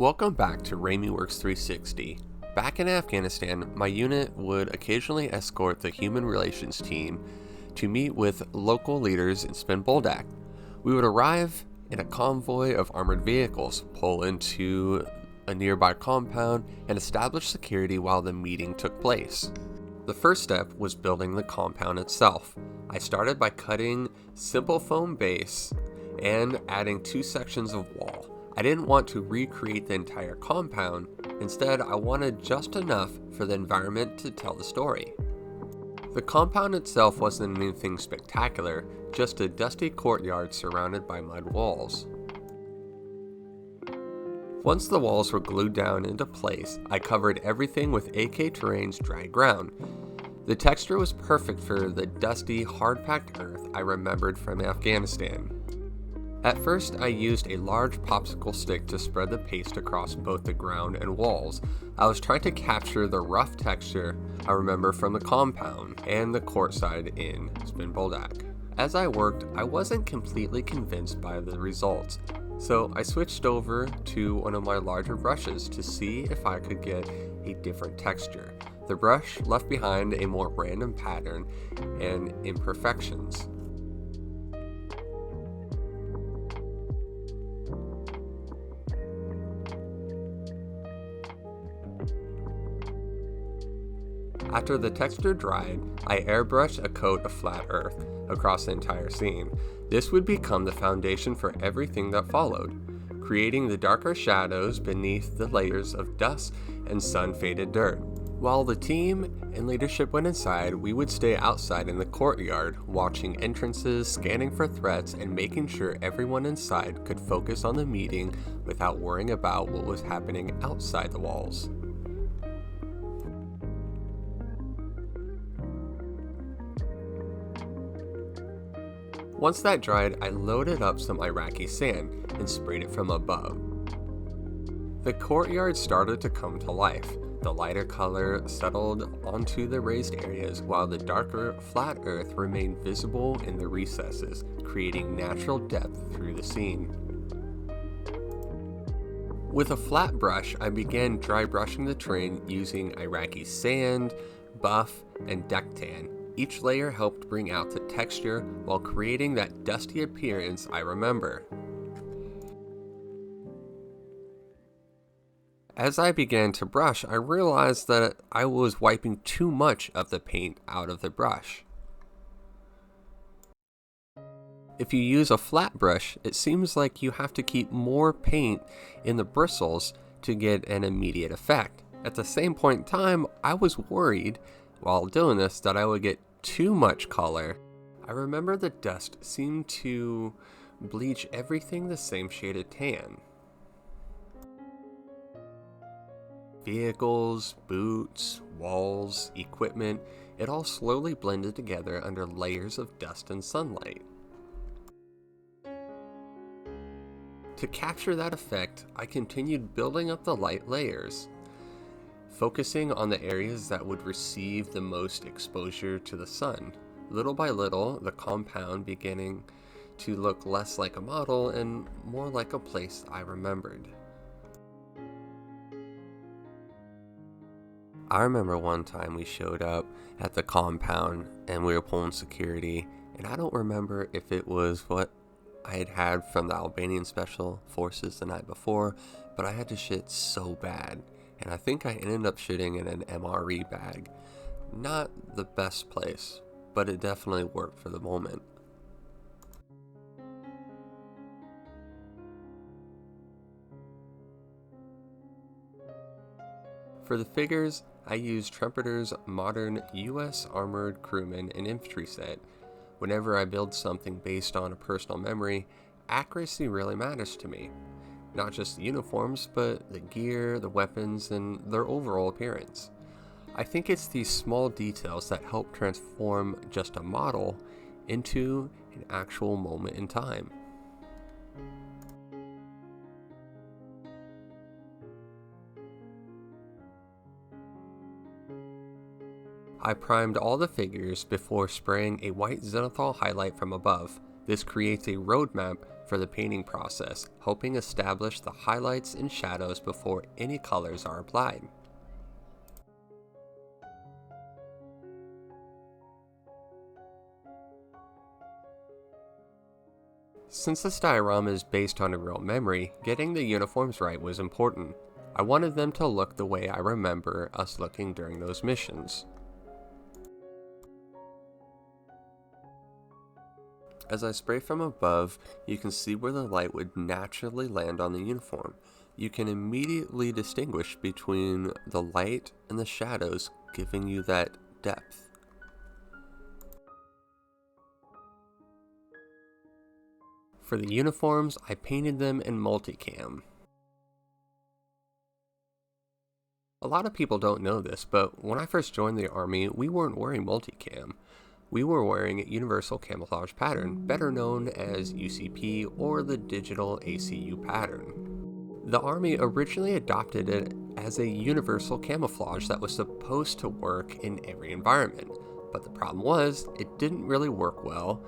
Welcome back to RamieWorks 360. Back in Afghanistan, my unit would occasionally escort the human relations team to meet with local leaders in Spin Boldak. We would arrive in a convoy of armored vehicles, pull into a nearby compound, and establish security while the meeting took place. The first step was building the compound itself. I started by cutting simple foam base and adding 2 sections of wall. I didn't want to recreate the entire compound. Instead, I wanted just enough for the environment to tell the story. The compound itself wasn't anything spectacular, just a dusty courtyard surrounded by mud walls. Once the walls were glued down into place, I covered everything with AK Terrain's dry ground. The texture was perfect for the dusty, hard-packed earth I remembered from Afghanistan. At first, I used a large popsicle stick to spread the paste across both the ground and walls. I was trying to capture the rough texture I remember from the compound and the courtyard in Spin Boldak. As I worked, I wasn't completely convinced by the results, so I switched over to one of my larger brushes to see if I could get a different texture. The brush left behind a more random pattern and imperfections. After the texture dried, I airbrushed a coat of flat earth across the entire scene. This would become the foundation for everything that followed, creating the darker shadows beneath the layers of dust and sun-faded dirt. While the team and leadership went inside, we would stay outside in the courtyard, watching entrances, scanning for threats, and making sure everyone inside could focus on the meeting without worrying about what was happening outside the walls. Once that dried, I loaded up some Iraqi sand and sprayed it from above. The courtyard started to come to life. The lighter color settled onto the raised areas while the darker, flat earth remained visible in the recesses, creating natural depth through the scene. With a flat brush, I began dry brushing the terrain using Iraqi sand, buff, and deck tan. Each layer helped bring out the texture while creating that dusty appearance I remember. As I began to brush, I realized that I was wiping too much of the paint out of the brush. If you use a flat brush, it seems like you have to keep more paint in the bristles to get an immediate effect. At the same point in time, I was worried while doing this that I would get too much color. I remember the dust seemed to bleach everything the same shade of tan. Vehicles, boots, walls, equipment, it all slowly blended together under layers of dust and sunlight. To capture that effect, I continued building up the light layers, focusing on the areas that would receive the most exposure to the sun. Little by little, the compound beginning to look less like a model and more like a place I remembered. I remember one time we showed up at the compound and we were pulling security, and I don't remember if it was what I had from the Albanian Special Forces the night before, but I had to shit so bad. And I think I ended up shitting in an MRE bag. Not the best place, but it definitely worked for the moment. For the figures, I used Trumpeter's modern US Armored Crewman and Infantry set. Whenever I build something based on a personal memory, accuracy really matters to me. Not just the uniforms, but the gear, the weapons, and their overall appearance. I think it's these small details that help transform just a model into an actual moment in time. I primed all the figures before spraying a white zenithal highlight from above. This creates a roadmap for the painting process, helping establish the highlights and shadows before any colors are applied. Since this diorama is based on a real memory, getting the uniforms right was important. I wanted them to look the way I remember us looking during those missions. As I spray from above, you can see where the light would naturally land on the uniform. You can immediately distinguish between the light and the shadows, giving you that depth. For the uniforms, I painted them in Multicam. A lot of people don't know this, but when I first joined the Army, we weren't wearing Multicam. We were wearing Universal Camouflage Pattern, better known as UCP or the Digital ACU pattern. The Army originally adopted it as a universal camouflage that was supposed to work in every environment, but the problem was it didn't really work well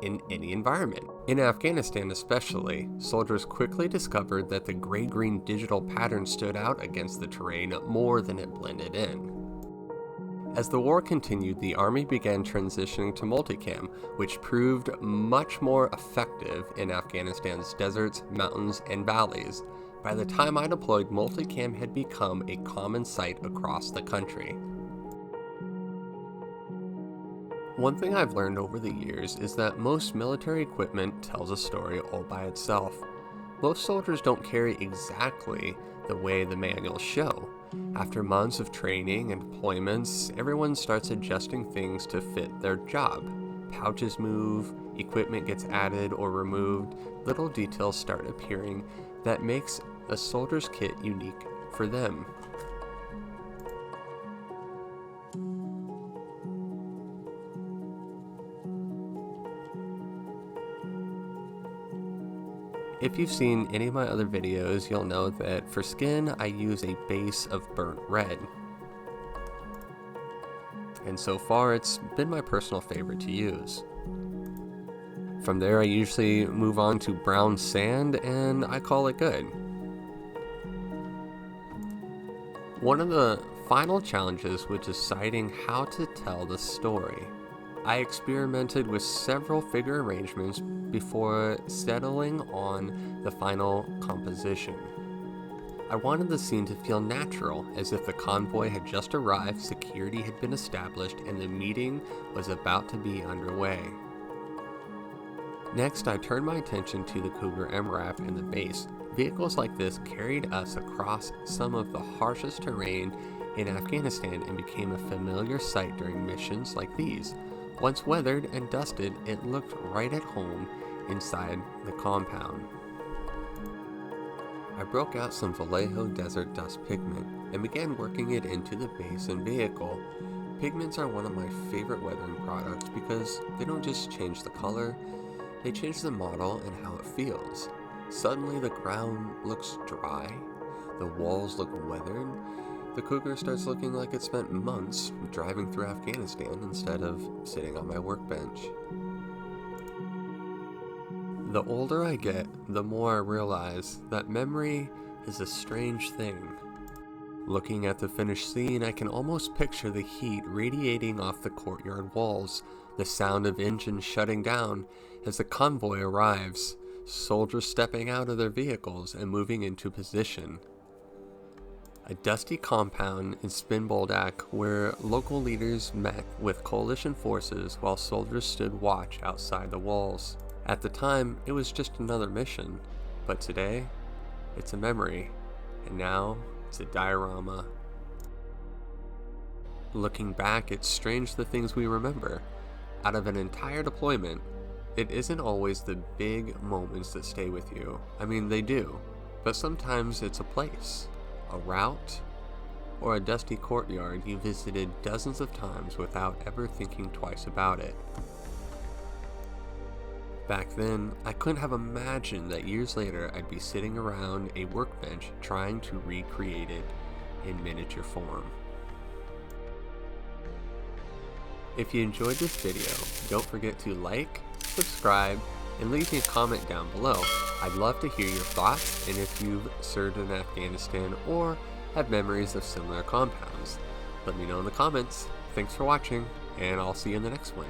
in any environment. In Afghanistan especially, soldiers quickly discovered that the gray-green digital pattern stood out against the terrain more than it blended in. As the war continued, the Army began transitioning to Multicam, which proved much more effective in Afghanistan's deserts, mountains, and valleys. By the time I deployed, Multicam had become a common sight across the country. One thing I've learned over the years is that most military equipment tells a story all by itself. Most soldiers don't carry exactly the way the manuals show. After months of training and deployments, everyone starts adjusting things to fit their job. Pouches move, equipment gets added or removed, little details start appearing that makes a soldier's kit unique for them. If you've seen any of my other videos, you'll know that for skin, I use a base of burnt red. And so far, it's been my personal favorite to use. From there, I usually move on to brown sand, and I call it good. One of the final challenges was deciding how to tell the story. I experimented with several figure arrangements before settling on the final composition. I wanted the scene to feel natural, as if the convoy had just arrived, security had been established, and the meeting was about to be underway. Next, I turned my attention to the Cougar MRAP and the base. Vehicles like this carried us across some of the harshest terrain in Afghanistan and became a familiar sight during missions like these. Once weathered and dusted, it looked right at home inside the compound. I broke out some Vallejo desert dust pigment and began working it into the base and vehicle. Pigments are one of my favorite weathering products because they don't just change the color, they change the model and how it feels. Suddenly the ground looks dry, the walls look weathered. The Cougar starts looking like it spent months driving through Afghanistan instead of sitting on my workbench. The older I get, the more I realize that memory is a strange thing. Looking at the finished scene, I can almost picture the heat radiating off the courtyard walls, the sound of engines shutting down as the convoy arrives, soldiers stepping out of their vehicles and moving into position. A dusty compound in Spin Boldak where local leaders met with coalition forces while soldiers stood watch outside the walls. At the time, it was just another mission, but today, it's a memory, and now it's a diorama. Looking back, it's strange the things we remember. Out of an entire deployment, it isn't always the big moments that stay with you. I mean, they do, but sometimes it's a place, a route, or a dusty courtyard you visited dozens of times without ever thinking twice about it. Back then, I couldn't have imagined that years later I'd be sitting around a workbench trying to recreate it in miniature form. If you enjoyed this video, don't forget to like, subscribe, and leave me a comment down below. I'd love to hear your thoughts and if you've served in Afghanistan or have memories of similar compounds. Let me know in the comments. Thanks for watching, and I'll see you in the next one.